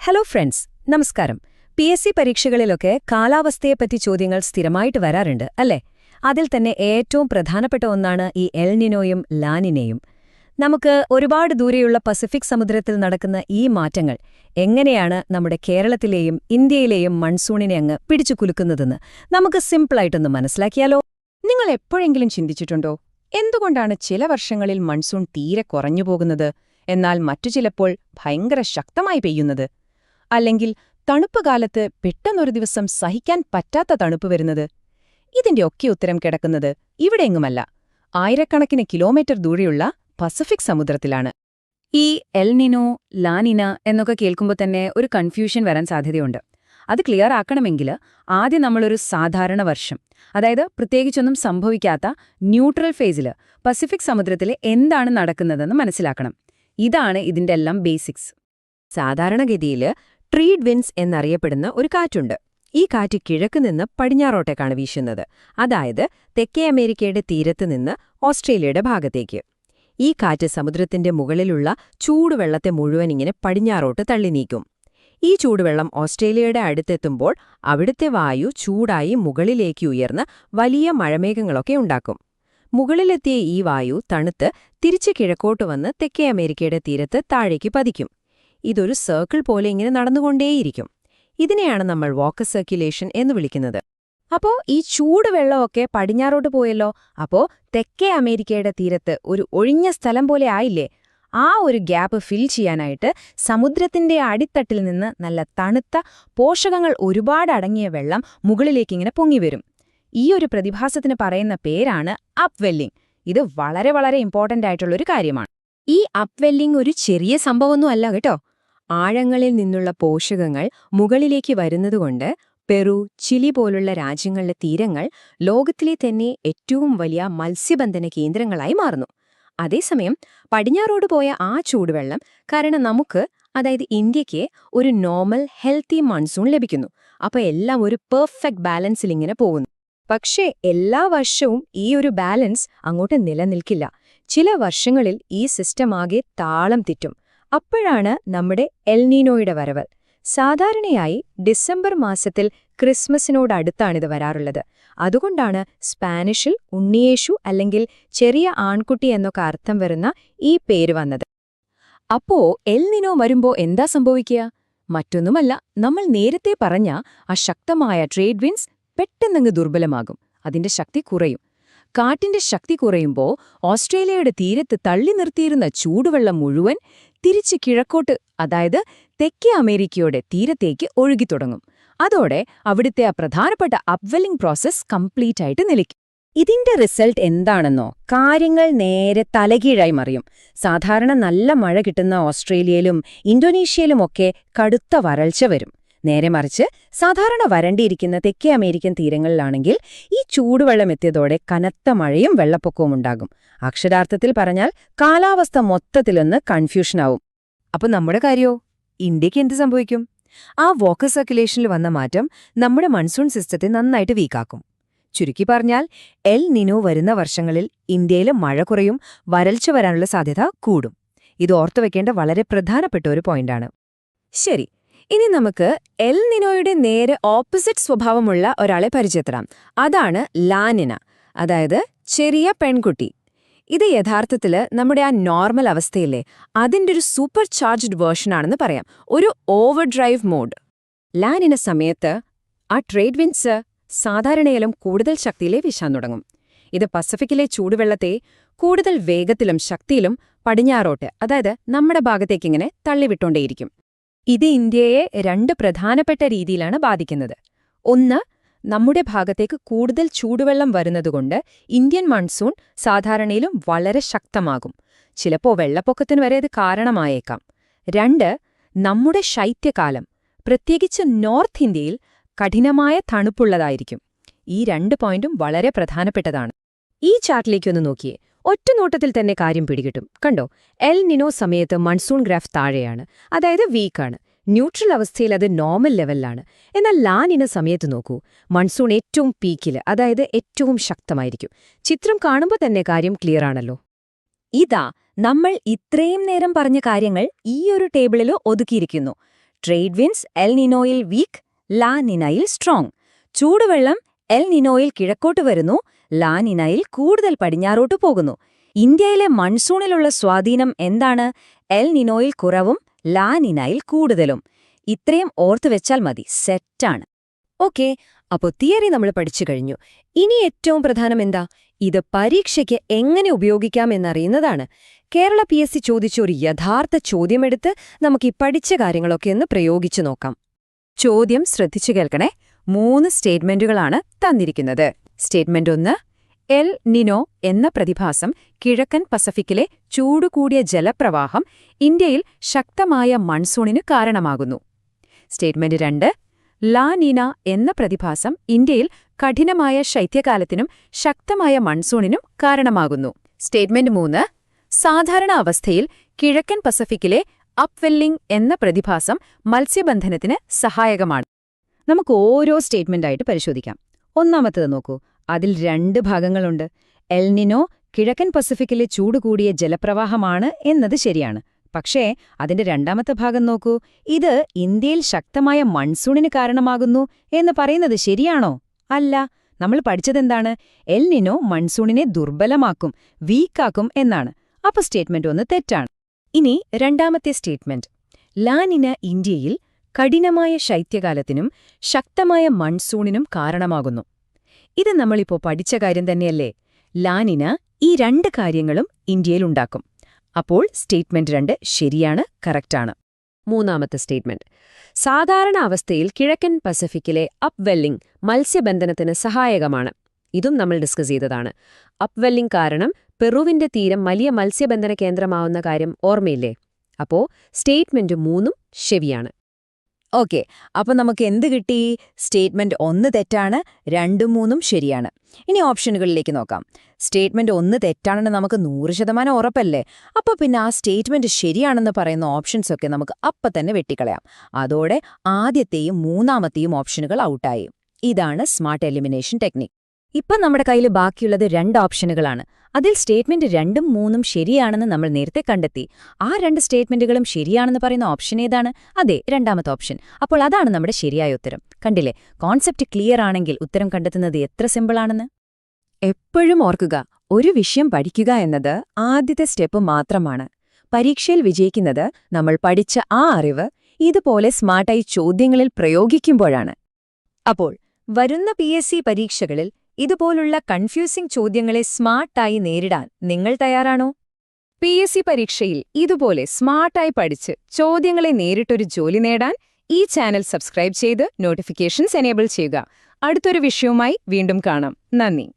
Hello friends, നമസ്കാരം. PSC പരീക്ഷകളിലൊക്കെ കാലാവസ്ഥയെപ്പറ്റി ചോദ്യങ്ങൾ സ്ഥിരമായിട്ട് വരാറുണ്ട്, അല്ലേ? അതിൽ തന്നെ ഏറ്റവും പ്രധാനപ്പെട്ട ഒന്നാണ് ഈ എൽ നിനോയും ലാനിനയും. നമുക്ക് ഒരുപാട് ദൂരെയുള്ള പസഫിക് സമുദ്രത്തിൽ നടക്കുന്ന ഈ മാറ്റങ്ങൾ എങ്ങനെയാണ് നമ്മുടെ കേരളത്തിലെയും ഇന്ത്യയിലെയും മൺസൂണിനെ അങ്ങ് പിടിച്ചു കുലുക്കുന്നതെന്ന് നമുക്ക് സിമ്പിളായിട്ടൊന്ന് മനസ്സിലാക്കിയാലോ? നിങ്ങൾ എപ്പോഴെങ്കിലും ചിന്തിച്ചിട്ടുണ്ടോ, എന്തുകൊണ്ടാണ് ചില വർഷങ്ങളിൽ മൺസൂൺ തീരെ കുറഞ്ഞു പോകുന്നത്, എന്നാൽ മറ്റു ചിലപ്പോൾ ഭയങ്കര ശക്തമായി പെയ്യുന്നത്? അല്ലെങ്കിൽ തണുപ്പ് കാലത്ത് പെട്ടെന്നൊരു ദിവസം സഹിക്കാൻ പറ്റാത്ത തണുപ്പ് വരുന്നത്? ഇതിന്റെയൊക്കെ ഉത്തരം കിടക്കുന്നത് ഇവിടെയെങ്ങുമല്ല, ആയിരക്കണക്കിന് കിലോമീറ്റർ ദൂരെയുള്ള പസഫിക് സമുദ്രത്തിലാണ്. ഈ എൽ നിനോ, ലാനിന എന്നൊക്കെ കേൾക്കുമ്പോൾ തന്നെ ഒരു കൺഫ്യൂഷൻ വരാൻ സാധ്യതയുണ്ട്. അത് ക്ലിയർ ആക്കണമെങ്കിൽ ആദ്യം നമ്മളൊരു സാധാരണ വർഷം, അതായത് പ്രത്യേകിച്ചൊന്നും സംഭവിക്കാത്ത ന്യൂട്രൽ ഫേസിൽ പസഫിക് സമുദ്രത്തിൽ എന്താണ് നടക്കുന്നതെന്ന് മനസ്സിലാക്കണം. ഇതാണ് ഇതിന്റെ എല്ലാം ബേസിക്സ്. സാധാരണഗതിയിൽ ട്രീഡ് വിൻഡ്സ് എന്നറിയപ്പെടുന്ന ഒരു കാറ്റുണ്ട്. ഈ കാറ്റ് കിഴക്ക് നിന്ന് പടിഞ്ഞാറോട്ടേക്കാണ് വീശുന്നത്, അതായത് തെക്കേ അമേരിക്കയുടെ തീരത്ത് നിന്ന് ഓസ്ട്രേലിയയുടെ ഭാഗത്തേക്ക്. ഈ കാറ്റ് സമുദ്രത്തിന്റെ മുകളിലുള്ള ചൂടുവെള്ളത്തെ മുഴുവൻ ഇങ്ങനെ പടിഞ്ഞാറോട്ട് തള്ളി നീക്കും. ഈ ചൂടുവെള്ളം ഓസ്ട്രേലിയയുടെ അടുത്തെത്തുമ്പോൾ അവിടുത്തെ വായു ചൂടായി മുകളിലേക്ക് ഉയർന്ന് വലിയ മഴമേഘങ്ങളൊക്കെ ഉണ്ടാക്കും. മുകളിലെത്തിയ ഈ വായു തണുത്ത് തിരിച്ച് കിഴക്കോട്ട് വന്ന് തെക്കേ അമേരിക്കയുടെ തീരത്ത് താഴേക്ക് പതിക്കും. ഇതൊരു സർക്കിൾ പോലെ ഇങ്ങനെ നടന്നുകൊണ്ടേയിരിക്കും. ഇതിനെയാണ് നമ്മൾ വാക്കർ സർക്കുലേഷൻ എന്ന് വിളിക്കുന്നത്. അപ്പോ ഈ ചൂടുവെള്ളമൊക്കെ പടിഞ്ഞാറോട്ട് പോയല്ലോ, അപ്പോ തെക്കേ അമേരിക്കയുടെ തീരത്ത് ഒരു ഒഴിഞ്ഞ സ്ഥലം പോലെ ആയില്ലേ? ആ ഒരു ഗ്യാപ്പ് ഫിൽ ചെയ്യാനായിട്ട് സമുദ്രത്തിന്റെ അടിത്തട്ടിൽ നിന്ന് നല്ല തണുത്ത പോഷകങ്ങൾ ഒരുപാട് അടങ്ങിയ വെള്ളം മുകളിലേക്കിങ്ങനെ പൊങ്ങിവരും. ഈ ഒരു പ്രതിഭാസത്തിന് പറയുന്ന പേരാണ് അപ്വെല്ലിംഗ്. ഇത് വളരെ വളരെ ഇമ്പോർട്ടന്റ് ആയിട്ടുള്ളൊരു കാര്യമാണ്. ഈ അപ്വെല്ലിംഗ് ഒരു ചെറിയ സംഭവമൊന്നും അല്ല കേട്ടോ. ആഴങ്ങളിൽ നിന്നുള്ള പോഷകങ്ങൾ മുകളിലേക്ക് വരുന്നതുകൊണ്ട് പെറു, ചിലി പോലുള്ള രാജ്യങ്ങളിലെ തീരങ്ങൾ ലോകത്തിലെ തന്നെ ഏറ്റവും വലിയ മത്സ്യബന്ധന കേന്ദ്രങ്ങളായി മാറുന്നു. അതേസമയം പടിഞ്ഞാറോട് പോയ ആ ചൂടുവെള്ളം കാരണം നമുക്ക്, അതായത് ഇന്ത്യക്ക്, ഒരു നോർമൽ ഹെൽത്തി മൺസൂൺ ലഭിക്കുന്നു. അപ്പോൾ എല്ലാം ഒരു പെർഫെക്റ്റ് ബാലൻസിൽ ഇങ്ങനെ പോകുന്നു. പക്ഷേ എല്ലാ വർഷവും ഈ ഒരു ബാലൻസ് അങ്ങോട്ട് നിലനിൽക്കില്ല. ചില വർഷങ്ങളിൽ ഈ സിസ്റ്റം ആകെ താളം തെറ്റും. അപ്പോഴാണ് നമ്മുടെ എൽ നീനോയുടെ വരവ്. സാധാരണയായി ഡിസംബർ മാസത്തിൽ ക്രിസ്മസിനോടടുത്താണിത് വരാറുള്ളത്. അതുകൊണ്ടാണ് സ്പാനിഷിൽ ഉണ്ണിയേശു അല്ലെങ്കിൽ ചെറിയ ആൺകുട്ടി എന്നൊക്കെ അർത്ഥം വരുന്ന ഈ പേര് വന്നത്. അപ്പോ എൽ നിനോ വരുമ്പോ എന്താ സംഭവിക്കുക? മറ്റൊന്നുമല്ല, നമ്മൾ നേരത്തെ പറഞ്ഞ ആ ശക്തമായ ട്രേഡ് വിൻഡ്സ് പെട്ടെന്നങ്ങ് ദുർബലമാകും. അതിന്റെ ശക്തി കുറയും. കാറ്റിന്റെ ശക്തി കുറയുമ്പോൾ ഓസ്ട്രേലിയയുടെ തീരത്ത് തള്ളി നിർത്തിയിരുന്ന ചൂടുവെള്ളം മുഴുവൻ തിരിച്ച് കിഴക്കോട്ട്, അതായത് തെക്കേ അമേരിക്കയുടെ തീരത്തേക്ക് ഒഴുകിത്തുടങ്ങും. അതോടെ അവിടുത്തെ ആ പ്രധാനപ്പെട്ട അപ്വെല്ലിംഗ് പ്രോസസ് കംപ്ലീറ്റ് ആയിട്ട് നിലയ്ക്കും. ഇതിന്റെ റിസൾട്ട് എന്താണെന്നോ? കാര്യങ്ങൾ നേരെ തലകീഴായി മറിയും. സാധാരണ നല്ല മഴ കിട്ടുന്ന ഓസ്ട്രേലിയയിലും ഇന്തോനേഷ്യയിലുമൊക്കെ കടുത്ത വരൾച്ച വരും. നേരെ മറിച്ച് സാധാരണ വരണ്ടിയിരിക്കുന്ന തെക്കേ അമേരിക്കൻ തീരങ്ങളിലാണെങ്കിൽ ഈ ചൂടുവെള്ളം എത്തിയതോടെ കനത്ത മഴയും വെള്ളപ്പൊക്കവും ഉണ്ടാകും. അക്ഷരാർത്ഥത്തിൽ പറഞ്ഞാൽ കാലാവസ്ഥ മൊത്തത്തിലൊന്ന് കൺഫ്യൂഷനാവും. അപ്പോൾ നമ്മുടെ കാര്യമോ? ഇന്ത്യക്ക് എന്ത് സംഭവിക്കും? ആ വാക്കർ സർക്കുലേഷനിൽ വന്ന മാറ്റം നമ്മുടെ മൺസൂൺ സിസ്റ്റത്തെ നന്നായിട്ട് വീക്കാക്കും. ചുരുക്കി പറഞ്ഞാൽ എൽ നിനോ വരുന്ന വർഷങ്ങളിൽ ഇന്ത്യയിൽ മഴ കുറയും, വരൾച്ച വരാനുള്ള സാധ്യത കൂടും. ഇത് ഓർത്തുവെക്കേണ്ട വളരെ പ്രധാനപ്പെട്ട ഒരു പോയിന്റാണ്. ശരി, ഇനി നമുക്ക് എൽ നിനോയുടെ നേരെ ഓപ്പോസിറ്റ് സ്വഭാവമുള്ള ഒരാളെ പരിചയപ്പെടാം. അതാണ് ലാനിന, അതായത് ചെറിയ പെൺകുട്ടി. ഇത് യഥാർത്ഥത്തിൽ നമ്മുടെ ആ നോർമൽ അവസ്ഥയില്ലേ, അതിൻ്റെ ഒരു സൂപ്പർ ചാർജ്ഡ് വേർഷനാണെന്ന് പറയാം. ഒരു ഓവർ ഡ്രൈവ് മോഡ്. ലാനിന സമയത്ത് ആ ട്രേഡ് വിൻഡ്സ് സാധാരണയിലും കൂടുതൽ ശക്തിയിലേ വീശാൻ തുടങ്ങും. ഇത് പസഫിക്കിലെ ചൂടുവെള്ളത്തെ കൂടുതൽ വേഗത്തിലും ശക്തിയിലും പടിഞ്ഞാറോട്ട്, അതായത് നമ്മുടെ ഭാഗത്തേക്കിങ്ങനെ തള്ളിവിട്ടോണ്ടേയിരിക്കും. ഇത് ഇന്ത്യയെ രണ്ട് പ്രധാനപ്പെട്ട രീതിയിലാണ് ബാധിക്കുന്നത്. ഒന്ന്, നമ്മുടെ ഭാഗത്തേക്ക് കൂടുതൽ ചൂടുവെള്ളം വരുന്നതുകൊണ്ട് ഇന്ത്യൻ മൺസൂൺ സാധാരണയിലും വളരെ ശക്തമാകും. ചിലപ്പോൾ വെള്ളപ്പൊക്കത്തിന് വരെ ഇത് കാരണമായേക്കാം. രണ്ട്, നമ്മുടെ ശൈത്യകാലം, പ്രത്യേകിച്ച് നോർത്ത് ഇന്ത്യയിൽ കഠിനമായ തണുപ്പുള്ളതായിരിക്കും. ഈ രണ്ട് പോയിന്റും വളരെ പ്രധാനപ്പെട്ടതാണ്. ഈ ചാർട്ടിലേക്കൊന്ന് നോക്കിയേ. ഒറ്റനോട്ടത്തിൽ തന്നെ കാര്യം പിടികിട്ടും. കണ്ടോ, എൽ നിനോ സമയത്ത് മൺസൂൺ ഗ്രാഫ് താഴെയാണ്, അതായത് വീക്കാണ്. ന്യൂട്രൽ അവസ്ഥയിൽ അത് നോർമൽ ലെവലിലാണ്. എന്നാൽ ലാനിന സമയത്ത് നോക്കൂ, മൺസൂൺ ഏറ്റവും പീക്കില്, അതായത് ഏറ്റവും ശക്തമായിരിക്കും. ചിത്രം കാണുമ്പോൾ തന്നെ കാര്യം ക്ലിയർ ആണല്ലോ. ഇതാ നമ്മൾ ഇത്രയും നേരം പറഞ്ഞ കാര്യങ്ങൾ ഈ ഒരു ടേബിളിൽ ഒതുക്കിയിരിക്കുന്നു. ട്രേഡ് വിൻസ് എൽ നിനോയിൽ വീക്ക്, ലാ നിനയിൽ സ്ട്രോങ്. ചൂടുവെള്ളം എൽ നിനോയിൽ കിഴക്കോട്ട് വരുന്നു, ലാ നിനയിൽ കൂടുതൽ പടിഞ്ഞാറോട്ട് പോകുന്നു. ഇന്ത്യയിലെ മൺസൂണിലുള്ള സ്വാധീനം എന്താണ്? എൽ നിനോയിൽ കുറവും ലാ നിനയിൽ കൂടുതലും. ഇത്രയും ഓർത്തുവെച്ചാൽ മതി, സെറ്റാണ്. ഓക്കെ, അപ്പോൾ തിയറി നമ്മൾ പഠിച്ചു കഴിഞ്ഞു. ഇനി ഏറ്റവും പ്രധാനം എന്താ? ഇത് പരീക്ഷയ്ക്ക് എങ്ങനെ ഉപയോഗിക്കാമെന്നറിയുന്നതാണ്. കേരള PSC ചോദിച്ച ഒരു യഥാർത്ഥ ചോദ്യമെടുത്ത് നമുക്ക് ഈ പഠിച്ച കാര്യങ്ങളൊക്കെ ഒന്ന് പ്രയോഗിച്ചു നോക്കാം. ചോദ്യം ശ്രദ്ധിച്ചു കേൾക്കണേ. 3 സ്റ്റേറ്റ്മെന്റുകളാണ് തന്നിരിക്കുന്നത്. സ്റ്റേറ്റ്മെന്റ് 1, എൽ നിനോ എന്ന പ്രതിഭാസം കിഴക്കൻ പസഫിക്കിലെ ചൂടുകൂടിയ ജലപ്രവാഹം ഇന്ത്യയിൽ ശക്തമായ മൺസൂണിന് കാരണമാകുന്നു. സ്റ്റേറ്റ്മെന്റ് 2, ലാ നിന എന്ന പ്രതിഭാസം ഇന്ത്യയിൽ കഠിനമായ ശൈത്യകാലത്തിനും ശക്തമായ മൺസൂണിനും കാരണമാകുന്നു. സ്റ്റേറ്റ്മെന്റ് 3, സാധാരണ അവസ്ഥയിൽ കിഴക്കൻ പസഫിക്കിലെ അപ്വെല്ലിംഗ് എന്ന പ്രതിഭാസം മത്സ്യബന്ധനത്തിന് സഹായകമാണ്. നമുക്ക് ഓരോ സ്റ്റേറ്റ്മെന്റായിട്ട് പരിശോധിക്കാം. ഒന്നാമത്തേത് നോക്കൂ. അതിൽ 2 ഭാഗങ്ങളുണ്ട്. എൽ നിനോ കിഴക്കൻ പസഫിക്കിലെ ചൂടുകൂടിയ ജലപ്രവാഹമാണ് എന്നത് ശരിയാണ്. പക്ഷേ അതിന്റെ രണ്ടാമത്തെ ഭാഗം നോക്കൂ. ഇത് ഇന്ത്യയിൽ ശക്തമായ മൺസൂണിന് കാരണമാകുന്നു എന്ന് പറയുന്നത് ശരിയാണോ? അല്ല. നമ്മൾ പഠിച്ചതെന്താണ്? എൽ നിനോ മൺസൂണിനെ ദുർബലമാക്കും, വീക്കാക്കും എന്നാണ്. അപ്പൊ സ്റ്റേറ്റ്മെന്റ് 1 തെറ്റാണ്. ഇനി രണ്ടാമത്തെ സ്റ്റേറ്റ്മെന്റ്. ലാ നിന ഇന്ത്യയിൽ കഠിനമായ ശൈത്യകാലത്തിനും ശക്തമായ മൺസൂണിനും കാരണമാകുന്നു. ഇത് നമ്മളിപ്പോ പഠിച്ച കാര്യം തന്നെയല്ലേ? ലാ നിന ഈ 2 കാര്യങ്ങളും ഇന്ത്യയിലുണ്ടാക്കും. അപ്പോൾ സ്റ്റേറ്റ്മെന്റ് 2 ശരിയാണ്, കറക്റ്റാണ്. മൂന്നാമത്തെ സ്റ്റേറ്റ്മെന്റ്. സാധാരണ അവസ്ഥയിൽ കിഴക്കൻ പസഫിക്കിലെ അപ്വെല്ലിംഗ് മത്സ്യബന്ധനത്തിന് സഹായകമാണ്. ഇതും നമ്മൾ ഡിസ്കസ് ചെയ്തതാണ്. അപ്വെല്ലിംഗ് കാരണം പെറുവിന്റെ തീരം വലിയ മത്സ്യബന്ധന കേന്ദ്രമാവുന്ന കാര്യം ഓർമ്മയില്ലേ? അപ്പോ സ്റ്റേറ്റ്മെന്റ് 3 ശരിയാണ്. ഓക്കെ, അപ്പൊ നമുക്ക് എന്ത് കിട്ടി? സ്റ്റേറ്റ്മെന്റ് 1 തെറ്റാണ്, 2ഉം 3ഉം ശരിയാണ്. ഇനി ഓപ്ഷനുകളിലേക്ക് നോക്കാം. സ്റ്റേറ്റ്മെന്റ് 1 തെറ്റാണെന്ന് നമുക്ക് 100% ഉറപ്പല്ലേ? അപ്പൊ പിന്നെ ആ സ്റ്റേറ്റ്മെന്റ് ശരിയാണെന്ന് പറയുന്ന ഓപ്ഷൻസൊക്കെ നമുക്ക് അപ്പം തന്നെ വെട്ടിക്കളയാം. അതോടെ ആദ്യത്തെയും മൂന്നാമത്തെയും ഓപ്ഷനുകൾ ഔട്ടായി. ഇതാണ് സ്മാർട്ട് എലിമിനേഷൻ ടെക്നിക്. ഇപ്പം നമ്മുടെ കയ്യിൽ ബാക്കിയുള്ളത് 2 ഓപ്ഷനുകളാണ്. അതിൽ സ്റ്റേറ്റ്മെന്റ് 2ഉം 3ഉം ശരിയാണെന്ന് നമ്മൾ നേരത്തെ കണ്ടെത്തി. ആ 2 സ്റ്റേറ്റ്മെന്റുകളും ശരിയാണെന്ന് പറയുന്ന ഓപ്ഷൻ ഏതാണ്? അതെ, രണ്ടാമത്തെ ഓപ്ഷൻ. അപ്പോൾ അതാണ് നമ്മുടെ ശരിയായ ഉത്തരം. കണ്ടില്ലേ, കോൺസെപ്റ്റ് ക്ലിയർ ആണെങ്കിൽ ഉത്തരം കണ്ടെത്തുന്നത് എത്ര സിമ്പിളാണെന്ന്. എപ്പോഴും ഓർക്കുക, ഒരു വിഷയം പഠിക്കുക എന്നത് ആദ്യത്തെ സ്റ്റെപ്പ് മാത്രമാണ്. പരീക്ഷയിൽ വിജയിക്കുന്നത് നമ്മൾ പഠിച്ച ആ അറിവ് ഇതുപോലെ സ്മാർട്ടായി ചോദ്യങ്ങളിൽ പ്രയോഗിക്കുമ്പോഴാണ്. അപ്പോൾ വരുന്ന PSC പരീക്ഷകളിൽ ഇതുപോലുള്ള കൺഫ്യൂസിംഗ് ചോദ്യങ്ങളെ സ്മാർട്ടായി നേരിടാൻ നിങ്ങൾ തയ്യാറാണോ? PSC പരീക്ഷയിൽ ഇതുപോലെ സ്മാർട്ടായി പഠിച്ച് ചോദ്യങ്ങളെ നേരിട്ടൊരു ജോലി നേടാൻ ഈ ചാനൽ സബ്സ്ക്രൈബ് ചെയ്ത് നോട്ടിഫിക്കേഷൻസ് എനേബിൾ ചെയ്യുക. അടുത്തൊരു വിഷയവുമായി വീണ്ടും കാണാം. നന്ദി.